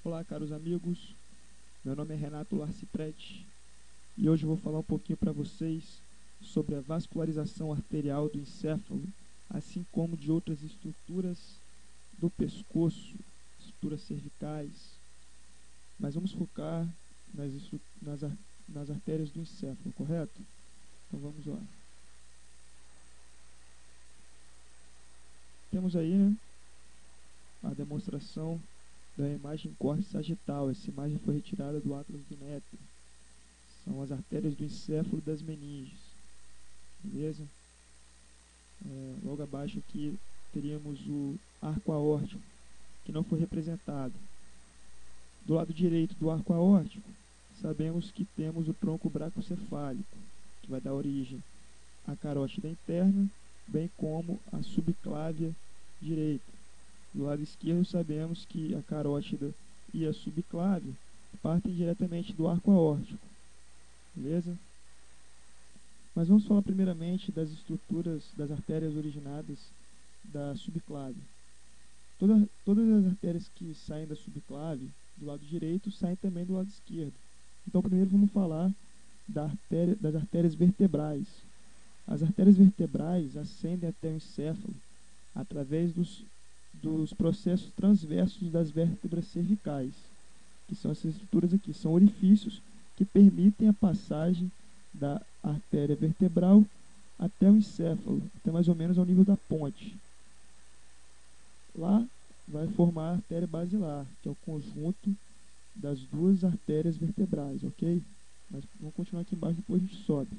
Olá, caros amigos, meu nome é Renato Larciprete e hoje eu vou falar um pouquinho para vocês sobre a vascularização arterial do encéfalo, assim como de outras estruturas do pescoço, estruturas cervicais, mas vamos focar nas artérias do encéfalo, correto? Então vamos lá. Temos aí, né, a demonstração da imagem corte sagital. Essa imagem foi retirada do Atlas do Néter. São as artérias do encéfalo e das meninges. Beleza? Logo abaixo aqui teríamos o arco aórtico, que não foi representado. Do lado direito do arco aórtico, sabemos que temos o tronco bracocefálico, que vai dar origem à carótida interna, bem como à subclávia direita. Do lado esquerdo, sabemos que a carótida e a subclávia partem diretamente do arco aórtico. Beleza? Mas vamos falar primeiramente das estruturas das artérias originadas da subclávia. Todas as artérias que saem da subclávia, do lado direito, saem também do lado esquerdo. Então, primeiro vamos falar das artérias vertebrais. As artérias vertebrais ascendem até o encéfalo através dos processos transversos das vértebras cervicais, que são essas estruturas aqui, são orifícios que permitem a passagem da artéria vertebral até o encéfalo, até mais ou menos ao nível da ponte. Lá vai formar a artéria basilar, que é o conjunto das duas artérias vertebrais, ok? Mas vamos continuar aqui embaixo, depois a gente sobe.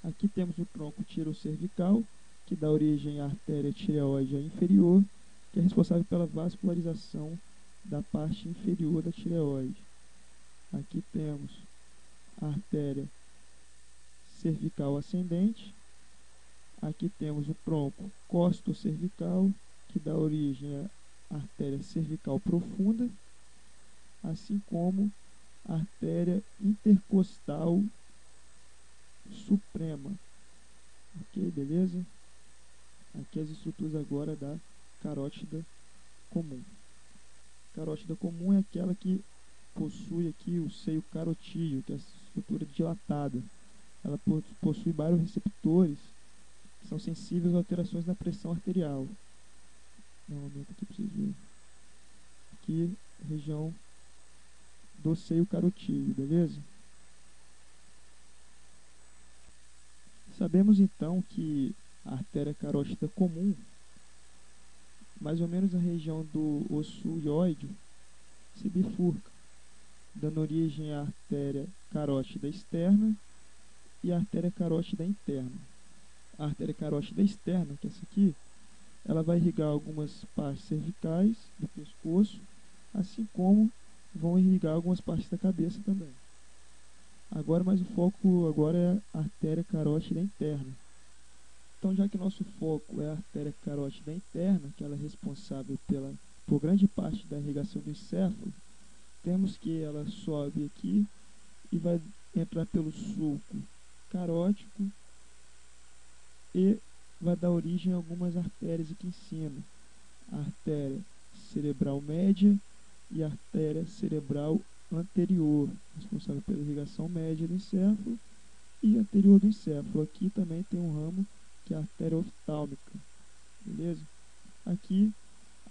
Aqui temos o tronco tirocervical, que dá origem à artéria tireoide inferior, que é responsável pela vascularização da parte inferior da tireoide. Aqui temos a artéria cervical ascendente. Aqui temos o tronco costocervical, que dá origem à artéria cervical profunda, assim como a artéria intercostal suprema. Ok, beleza? Aqui as estruturas agora da carótida comum. Carótida comum é aquela que possui aqui o seio carotídeo, que é a estrutura dilatada. Ela possui baroreceptores que são sensíveis a alterações na pressão arterial. Normalmente aqui para vocês verem. Aqui, região do seio carotídeo, beleza? Sabemos então que a artéria carótida comum, mais ou menos na região do osso ióide, se bifurca, dando origem à artéria carótida externa e à artéria carótida interna. A artéria carótida externa, que é essa aqui, ela vai irrigar algumas partes cervicais do pescoço, assim como vão irrigar algumas partes da cabeça também. Mas o foco agora é a artéria carótida interna. Então, já que nosso foco é a artéria carótida interna, que ela é responsável por grande parte da irrigação do encéfalo, temos que ela sobe aqui e vai entrar pelo sulco carótico e vai dar origem a algumas artérias aqui em cima. A artéria cerebral média e a artéria cerebral anterior, responsável pela irrigação média do encéfalo e anterior do encéfalo. Aqui também tem um ramo que é a artéria oftálmica, beleza? Aqui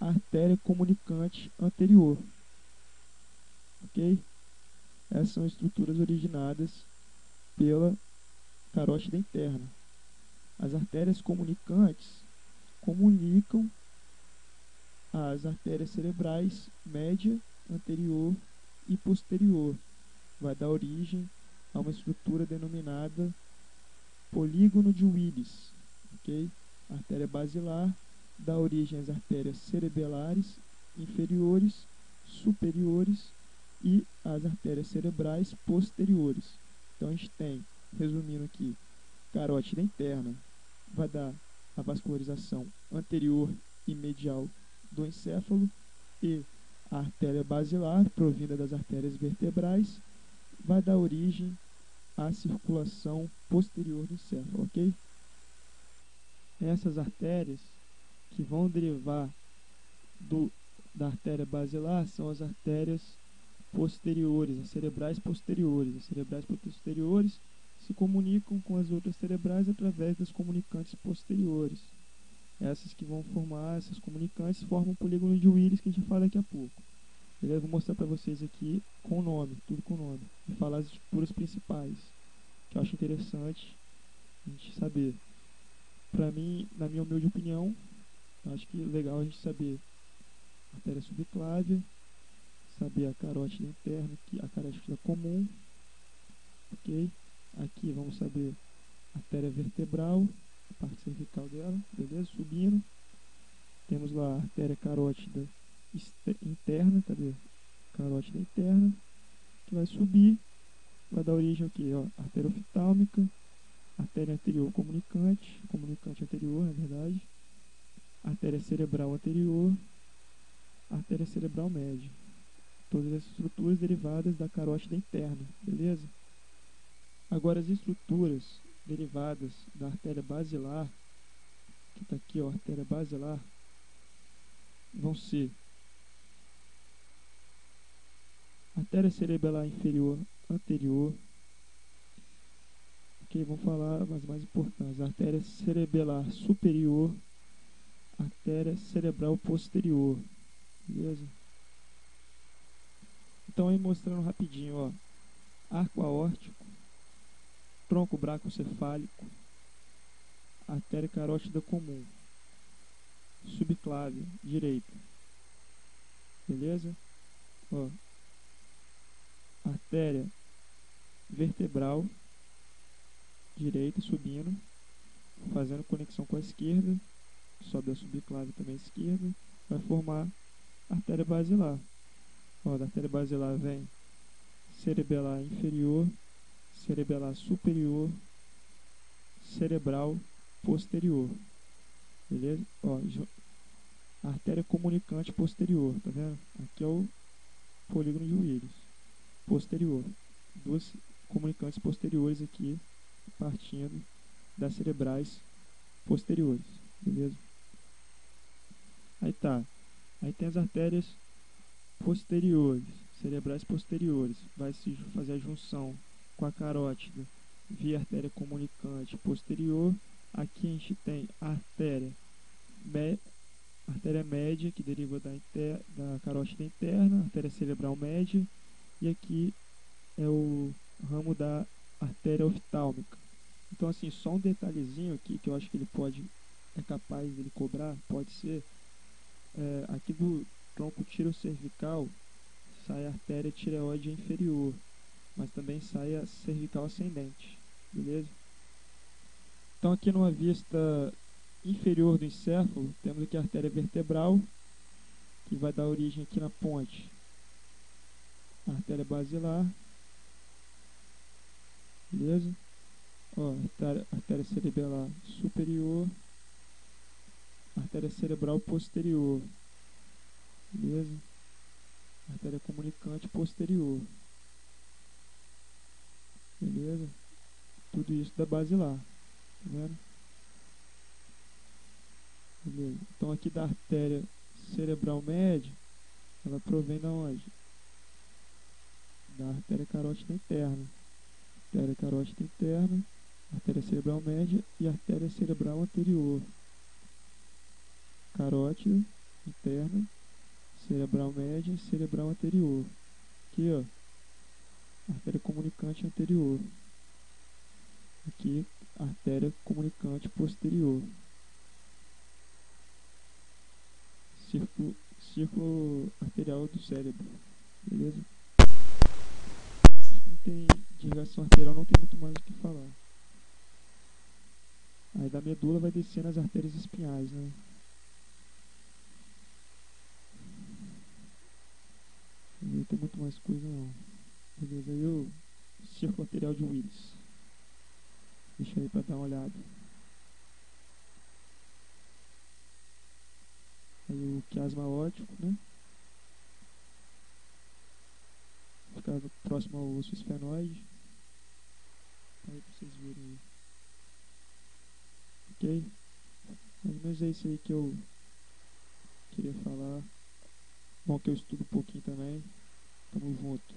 a artéria comunicante anterior, ok? Essas são estruturas originadas pela carótida interna. As artérias comunicantes comunicam as artérias cerebrais média, anterior e posterior. Vai dar origem a uma estrutura denominada polígono de Willis, ok? A artéria basilar dá origem às artérias cerebelares inferiores, superiores e às artérias cerebrais posteriores. Então a gente tem, resumindo aqui, carótida interna vai dar a vascularização anterior e medial do encéfalo, e a artéria basilar, provinda das artérias vertebrais, vai dar origem à circulação posterior do encéfalo, ok? Essas artérias que vão derivar da artéria basilar são as artérias posteriores, as cerebrais posteriores. As cerebrais posteriores se comunicam com as outras cerebrais através das comunicantes posteriores. Essas que vão formar, essas comunicantes formam o polígono de Willis, que a gente fala daqui a pouco. Eu vou mostrar para vocês aqui com o nome, tudo com nome, e falar as estruturas principais, que eu acho interessante a gente saber. Para mim, na minha humilde opinião, eu acho que é legal a gente saber a artéria subclávia, saber a carótida interna, a carótida comum, ok? Aqui vamos saber a artéria vertebral, a parte cervical dela, beleza? Subindo, temos lá a artéria carótida interna, cadê? Carótida interna, que vai subir, vai dar origem ao que? Artéria oftálmica, artéria anterior comunicante, comunicante anterior, na verdade, artéria cerebral anterior, artéria cerebral média. Todas as estruturas derivadas da carótida interna, beleza? Agora as estruturas derivadas da artéria basilar, que está aqui, artéria basilar, vão ser artéria cerebelar inferior anterior, ok? Vamos falar as mais importantes, artéria cerebelar superior, artéria cerebral posterior, beleza? Então aí mostrando rapidinho, arco aórtico, tronco bracocefálico, artéria carótida comum, subclávia, direita, beleza? Artéria vertebral, direita, subindo, fazendo conexão com a esquerda, sobe a subclávia também à esquerda, vai formar a artéria basilar. Da artéria basilar vem cerebelar inferior, cerebelar superior, cerebral posterior, beleza? A artéria comunicante posterior, tá vendo? Aqui é o polígono de Willis, posterior. Duas comunicantes posteriores aqui, partindo das cerebrais posteriores, beleza? Aí tem as artérias posteriores, cerebrais posteriores, vai se fazer a junção com a carótida via artéria comunicante posterior. Aqui a gente tem a artéria média, que deriva da carótida interna, artéria cerebral média, e aqui é o ramo da artéria oftálmica. Então, assim, só um detalhezinho aqui que eu acho que é capaz de ele cobrar, pode ser, aqui do tronco tirocervical sai a artéria tireoide inferior, mas também sai a cervical ascendente, beleza? Então, aqui numa vista inferior do encéfalo, temos aqui a artéria vertebral, que vai dar origem aqui na ponte, a artéria basilar, beleza? Artéria cerebelar superior, artéria cerebral posterior, beleza? Artéria comunicante posterior, beleza? Tudo isso da basilar, tá vendo? Beleza. Então aqui da artéria cerebral média, ela provém da onde? Da artéria carótida interna. Artéria carótida interna, artéria cerebral média e artéria cerebral anterior. Carótida interna, cerebral média e cerebral anterior. Aqui, artéria comunicante anterior. Aqui, artéria comunicante posterior. Círculo arterial do cérebro, beleza? Não tem de irrigação arterial, não tem muito mais o que falar. Aí da medula vai descendo as artérias espinhais, né? Não tem muito mais coisa não. Beleza, aí o círculo arterial de Willis. Deixa aí pra dar uma olhada. Aí o quiasma aórtico, né? Fica próximo ao osso esfenoide. Aí pra vocês verem aí. Ok? Mais ou menos é isso aí que eu queria falar. Bom que eu estudo um pouquinho também. Tamo junto.